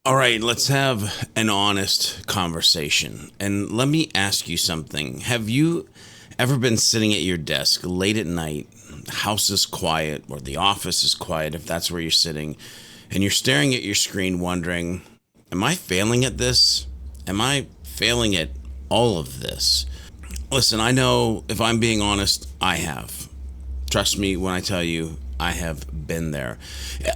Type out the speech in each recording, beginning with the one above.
All right, let's have an honest conversation. And let me ask you something. Have you ever been sitting at your desk late at night, the house is quiet, or the office is quiet, if that's where you're sitting, and you're staring at your screen wondering, am I failing at this? Am I failing at all of this? Listen, I know if I'm being honest, I have. Trust me when I tell you I have been there.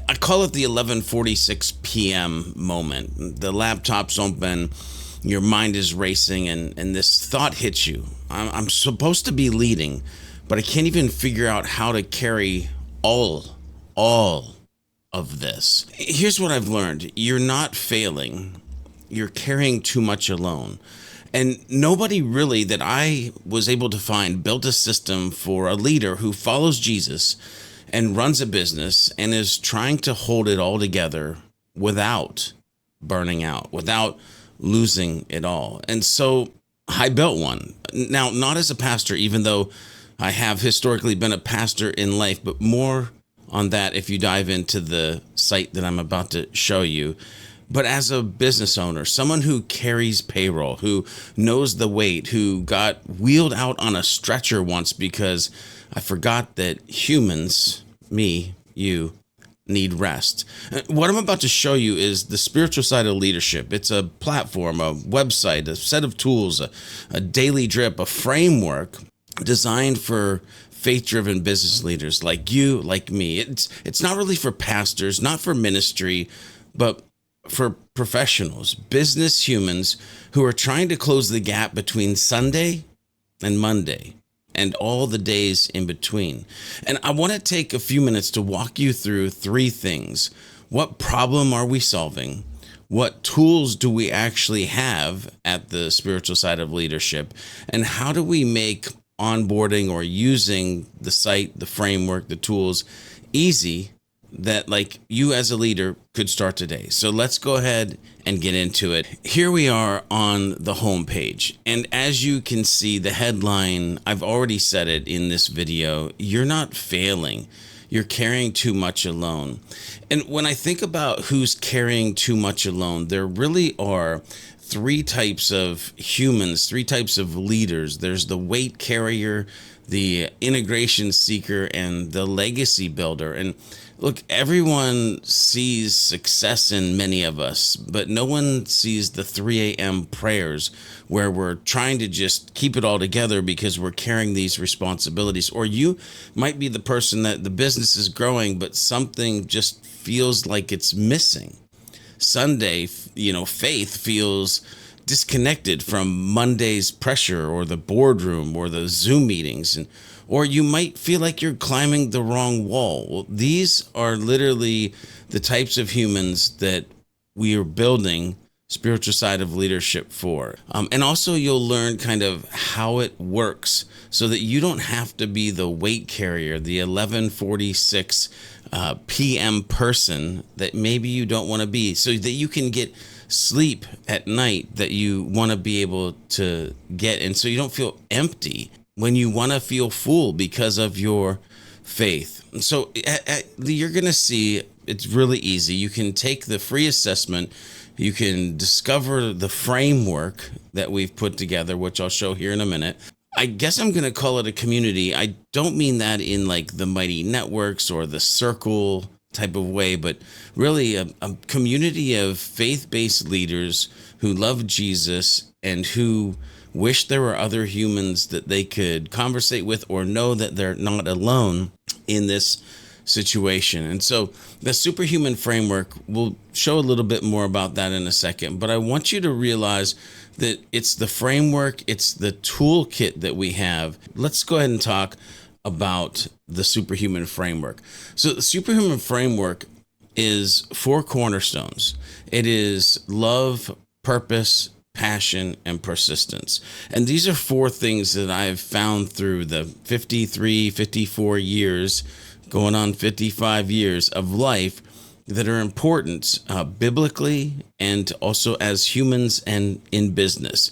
I call it the 11:46 p.m. moment. The laptop's open, your mind is racing, and this thought hits you. I'm supposed to be leading, but I can't even figure out how to carry all of this. Here's what I've learned. You're not failing. You're carrying too much alone. And nobody really that I was able to find built a system for a leader who follows Jesus and runs a business and is trying to hold it all together without burning out, without losing it all. And so I built one. Now, not as a pastor, even though I have historically been a pastor in life, but more on that if you dive into the site that I'm about to show you. But as a business owner, someone who carries payroll, who knows the weight, who got wheeled out on a stretcher once because I forgot that humans, me, you, need rest. What I'm about to show you is the spiritual side of leadership. It's a platform, a website, a set of tools, a daily drip, a framework designed for faith-driven business leaders like you, like me. It's not really for pastors, not for ministry, but for professionals, business humans who are trying to close the gap between Sunday and Monday and all the days in between. And I want to take a few minutes to walk you through three things. What problem are we solving? What tools do we actually have at the spiritual side of leadership? And how do we make onboarding or using the site, the framework, the tools easy that like you as a leader could start today? So let's go ahead and get into it. Here we are on the homepage. And as you can see, the headline, I've already said it in this video, you're not failing. You're carrying too much alone. And when I think about who's carrying too much alone, there really are three types of humans, three types of leaders. There's the weight carrier, the integration seeker, and the legacy builder. And look, everyone sees success in many of us, but no one sees the 3 a.m. prayers where we're trying to just keep it all together because we're carrying these responsibilities. Or you might be the person that the business is growing, but something just feels like it's missing. Sunday, faith feels disconnected from Monday's pressure or the boardroom or the Zoom meetings, or you might feel like you're climbing the wrong wall. Well, these are literally the types of humans that we are building spiritual side of leadership for. And also you'll learn kind of how it works so that you don't have to be the weight carrier, the 11:46 p.m. person that maybe you don't want to be, so that you can get sleep at night that you want to be able to get. And so you don't feel empty when you want to feel full because of your faith. So you're going to see it's really easy. You can take the free assessment. You can discover the framework that we've put together, which I'll show here in a minute. I guess I'm going to call it a community. I don't mean that in like the Mighty Networks or the Circle type of way, but really a community of faith-based leaders who love Jesus and who wish there were other humans that they could conversate with or know that they're not alone in this situation. And so the Superhuman Framework, we'll show a little bit more about that in a second, but I want you to realize that it's the framework, it's the toolkit that we have. Let's go ahead and talk about the Superhuman Framework. So the Superhuman Framework is 4 cornerstones. It is love, purpose, passion, and persistence. And these are 4 things that I've found through the 53, 54 years, going on 55 years of life that are important biblically and also as humans and in business.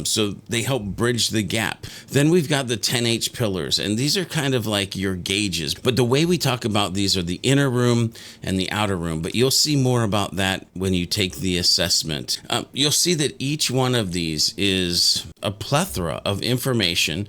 So they help bridge the gap. Then we've got the 10H pillars, and these are kind of like your gauges. But the way we talk about these are the inner room and the outer room. But you'll see more about that when you take the assessment. You'll see that each one of these is a plethora of information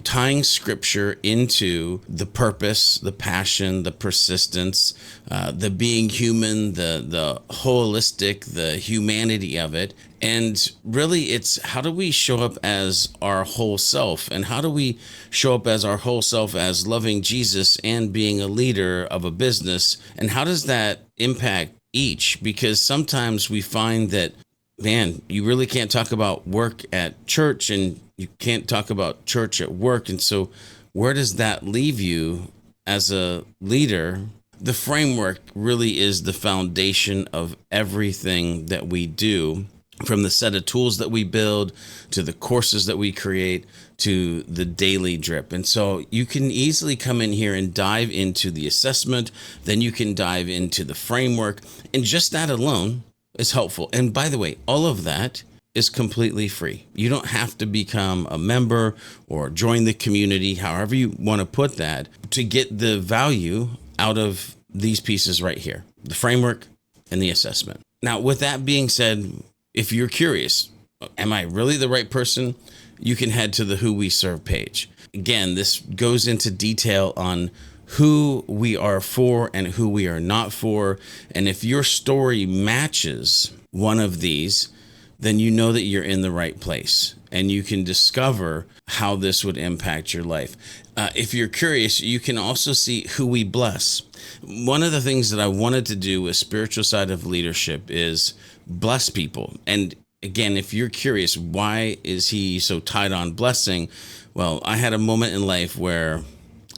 tying scripture into the purpose, the passion, the persistence, the being human, the holistic, the humanity of it. And really, it's how do we show up as our whole self? And how do we show up as our whole self as loving Jesus and being a leader of a business? And how does that impact each? Because sometimes we find that, man, you really can't talk about work at church and you can't talk about church at work. And so where does that leave you as a leader? The framework really is the foundation of everything that we do, from the set of tools that we build to the courses that we create to the daily drip. And so you can easily come in here and dive into the assessment. Then you can dive into the framework. And just that alone is helpful. And by the way, all of that is completely free. You don't have to become a member or join the community, however you want to put that, to get the value out of these pieces right here, the framework and the assessment. Now, with that being said, if you're curious, am I really the right person? You can head to the Who We Serve page. Again, this goes into detail on who we are for and who we are not for. And if your story matches one of these, then you know that you're in the right place and you can discover how this would impact your life. If you're curious, you can also see Who We Bless. One of the things that I wanted to do with Spiritual Side of Leadership is bless people. And again, if you're curious, why is he so tight on blessing? Well, I had a moment in life where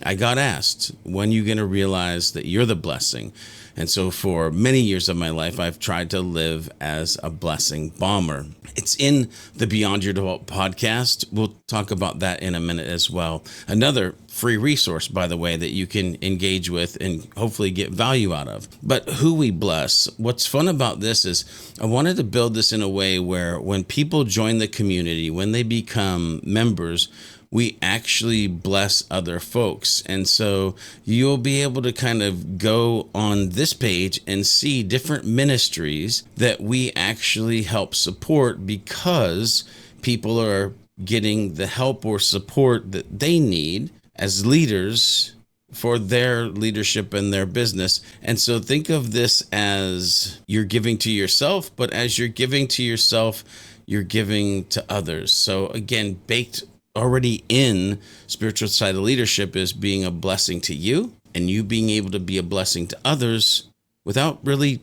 I got asked, when are you going to realize that you're the blessing? And so for many years of my life, I've tried to live as a blessing bomber. It's in the Beyond Your Default podcast. We'll talk about that in a minute as well. Another free resource, by the way, that you can engage with and hopefully get value out of. But Who We Bless, what's fun about this is I wanted to build this in a way where when people join the community, when they become members, we actually bless other folks. And so you'll be able to kind of go on this page and see different ministries that we actually help support because people are getting the help or support that they need as leaders for their leadership and their business. And so think of this as you're giving to yourself, but as you're giving to yourself, you're giving to others. So again, baked already in Spiritual Side of Leadership is being a blessing to you and you being able to be a blessing to others without really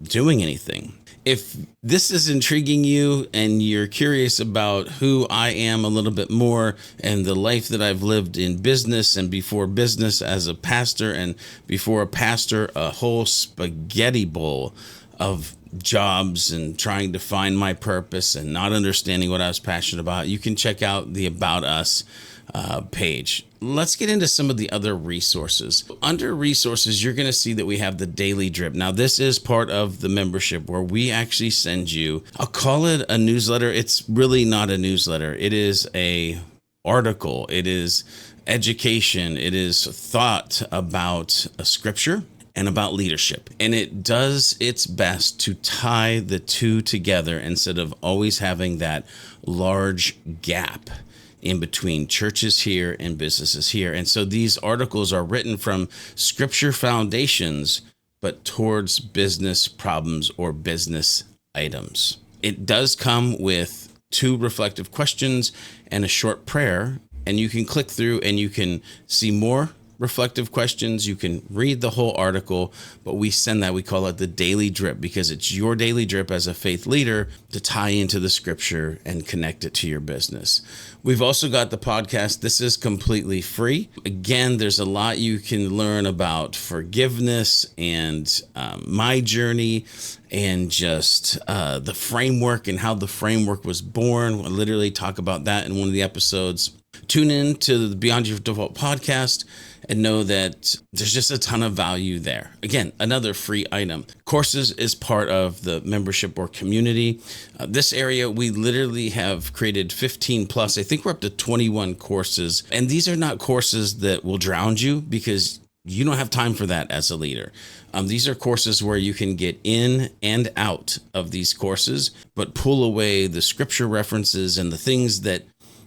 doing anything. If this is intriguing you and you're curious about who I am a little bit more and the life that I've lived in business and before business as a pastor and before a pastor, a whole spaghetti bowl of jobs and trying to find my purpose and not understanding what I was passionate about, you can check out the About Us page. Let's get into some of the other resources. Under resources, you're going to see that we have the Daily Drip. Now, this is part of the membership where we actually send you, I'll call it a newsletter. It's really not a newsletter. It is a article. It is education. It is thought about a scripture and about leadership. And it does its best to tie the two together instead of always having that large gap in between churches here and businesses here. And so these articles are written from scripture foundations, but towards business problems or business items. It does come with 2 reflective questions and a short prayer, and you can click through and you can see more reflective questions. You can read the whole article, but we send that, we call it the Daily Drip, because it's your daily drip as a faith leader to tie into the scripture and connect it to your business. We've also got the podcast. This is completely free. Again, there's a lot you can learn about forgiveness and my journey and just the framework and how the framework was born. We'll literally talk about that in one of the episodes. Tune in to the Beyond Your Default podcast and know that there's just a ton of value there. Again, another free item. Courses is part of the membership or community. This area, we literally have created 15 plus. I think we're up to 21 courses. And these are not courses that will drown you, because you don't have time for that as a leader. These are courses where you can get in and out of these courses, but pull away the scripture references and the things that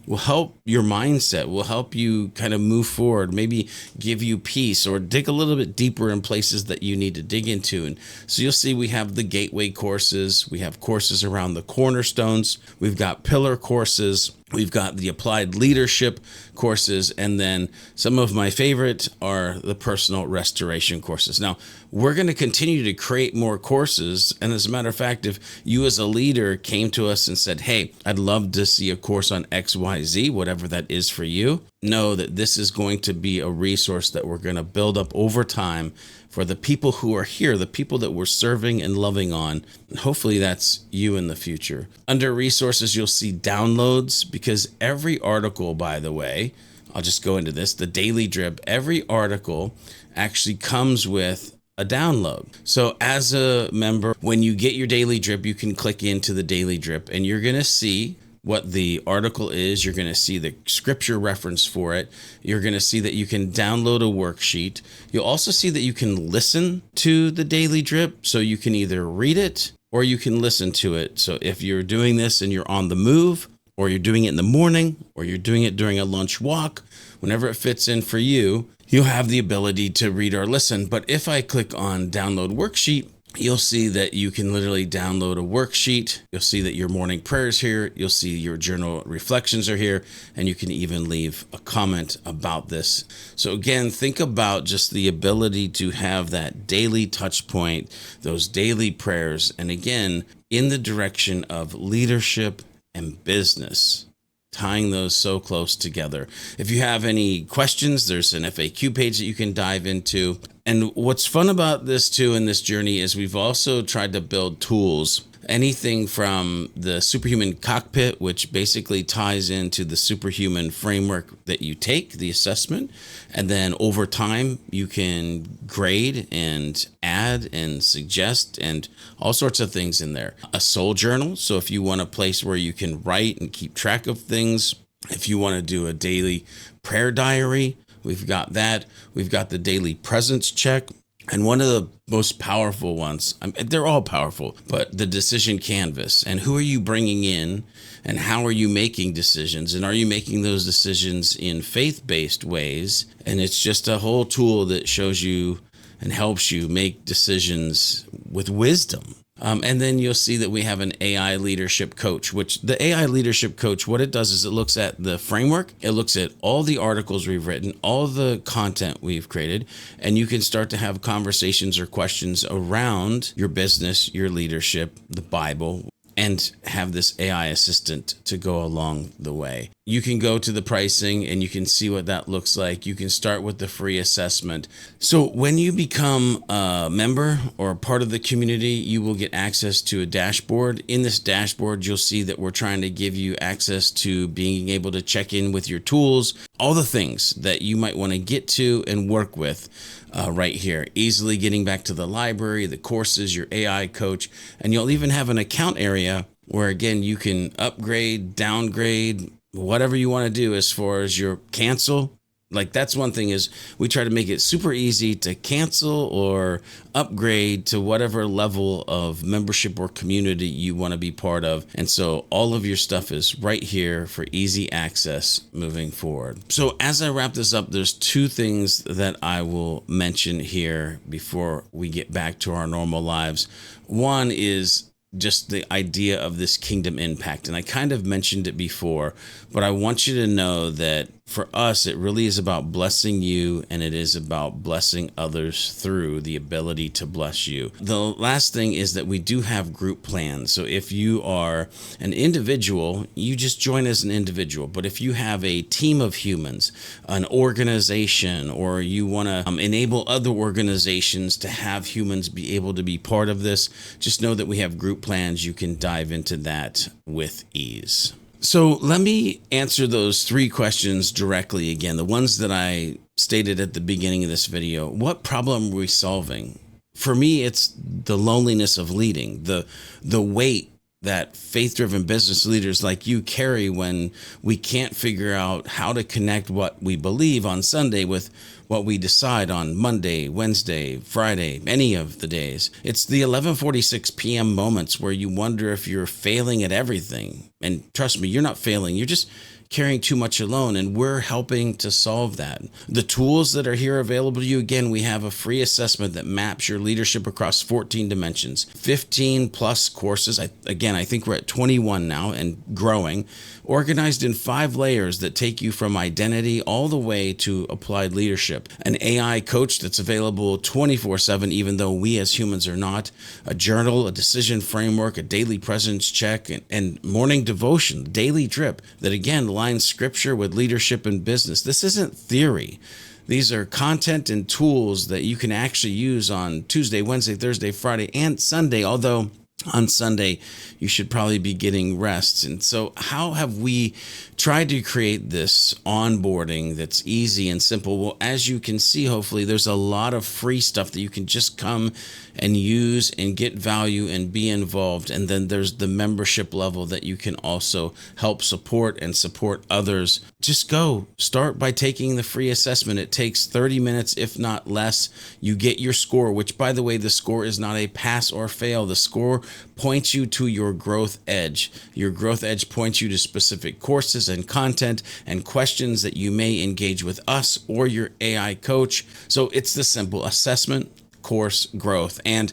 will help your mindset, will help you kind of move forward, maybe give you peace, or dig a little bit deeper in places that you need to dig into. And so you'll see we have the gateway courses, we have courses around the cornerstones, we've got pillar courses, we've got the applied leadership courses, and then some of my favorite are the personal restoration courses. Now, we're going to continue to create more courses. And as a matter of fact, if you as a leader came to us and said, hey, I'd love to see a course on XYZ, whatever that is for you, know that this is going to be a resource that we're going to build up over time for the people who are here, the people that we're serving and loving on. And hopefully that's you in the future. Under resources, you'll see downloads, because every article, by the way, I'll just go into this, the Daily Drip, every article actually comes with a download. So as a member, when you get your Daily Drip, you can click into the Daily Drip and you're going to see what the article is. You're going to see the scripture reference for it. You're going to see that you can download a worksheet. You'll also see that you can listen to the Daily Drip. So you can either read it or you can listen to it. So if you're doing this and you're on the move, or you're doing it in the morning, or you're doing it during a lunch walk, whenever it fits in for you, you'll have the ability to read or listen. But if I click on download worksheet, you'll see that you can literally download a worksheet. You'll see that your morning prayers here. You'll see your journal reflections are here, and you can even leave a comment about this. So again, think about just the ability to have that daily touch point, those daily prayers, and again, in the direction of leadership and business, tying those so close together. If you have any questions, there's an FAQ page that you can dive into. And what's fun about this too in this journey is we've also tried to build tools, anything from the Superhuman Cockpit, which basically ties into the Superhuman Framework that you take, the assessment, and then over time you can grade and add and suggest and all sorts of things in there. A soul journal, so if you want a place where you can write and keep track of things, if you want to do a daily prayer diary, we've got that. We've got the daily presence check. And one of the most powerful ones, they're all powerful, but the decision canvas, and who are you bringing in and how are you making decisions? And are you making those decisions in faith-based ways? And it's just a whole tool that shows you and helps you make decisions with wisdom. And then you'll see that we have an AI leadership coach, which the AI leadership coach, what it does is it looks at the framework. It looks at all the articles we've written, all the content we've created, and you can start to have conversations or questions around your business, your leadership, the Bible, and have this AI assistant to go along the way. You can go to the pricing and you can see what that looks like. You can start with the free assessment. So when you become a member or a part of the community, you will get access to a dashboard. In this dashboard, you'll see that we're trying to give you access to being able to check in with your tools, all the things that you might want to get to and work with. Right here, easily getting back to the library, the courses, your AI coach, and you'll even have an account area where, again, you can upgrade, downgrade, whatever you want to do as far as your cancel. Like, that's one thing is we try to make it super easy to cancel or upgrade to whatever level of membership or community you want to be part of. And so all of your stuff is right here for easy access moving forward. So as I wrap this up, there's two things that I will mention here before we get back to our normal lives. One is just the idea of this kingdom impact. And I kind of mentioned it before, but I want you to know that for us, it really is about blessing you, and it is about blessing others through the ability to bless you. The last thing is that we do have group plans. So if you are an individual, you just join as an individual. But if you have a team of humans, an organization, or you want to enable other organizations to have humans be able to be part of this, just know that we have group plans. You can dive into that with ease. So let me answer those three questions directly again, the ones that I stated at the beginning of this video, what problem are we solving? For me, it's the loneliness of leading, the weight that faith-driven business leaders like you carry when we can't figure out how to connect what we believe on Sunday with what we decide on Monday, Wednesday, Friday, any of the days. It's the 11:46 p.m. moments where you wonder if you're failing at everything. And trust me, you're not failing. You're just carrying too much alone, and we're helping to solve that. The tools that are here available to you, again, we have a free assessment that maps your leadership across 14 dimensions, 15 plus courses. I think we're at 21 now and growing, organized in 5 layers that take you from identity all the way to applied leadership. An AI coach that's available 24/7, even though we as humans are not. A journal, a decision framework, a daily presence check, and morning devotion, daily drip that again aligns scripture with leadership and business. This isn't theory. These are content and tools that you can actually use on Tuesday, Wednesday, Thursday, Friday, and Sunday, although on Sunday, you should probably be getting rest. And so how have we tried to create this onboarding that's easy and simple? Well, as you can see, hopefully, there's a lot of free stuff that you can just come and use and get value and be involved. And then there's the membership level that you can also help support and support others. Just go start by taking the free assessment. It takes 30 minutes, if not less. You get your score, which, by the way, the score is not a pass or fail. The score points you to your growth edge. Your growth edge points you to specific courses and content and questions that you may engage with us or your AI coach. So it's the simple assessment, course, growth, and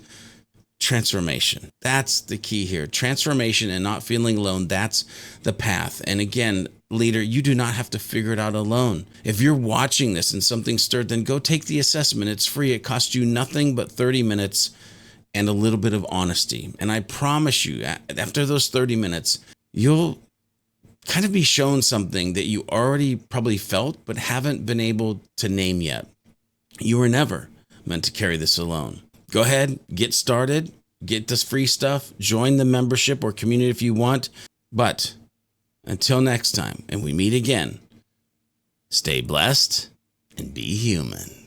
transformation. That's the key here. Transformation and not feeling alone. That's the path. And again, leader, you do not have to figure it out alone. If you're watching this and something stirred, then go take the assessment. It's free. It costs you nothing but 30 minutes and a little bit of honesty. And I promise you, after those 30 minutes, you'll kind of be shown something that you already probably felt, but haven't been able to name yet. You were never meant to carry this alone. Go ahead, get started, get this free stuff, join the membership or community if you want. But until next time, and we meet again, stay blessed and be human.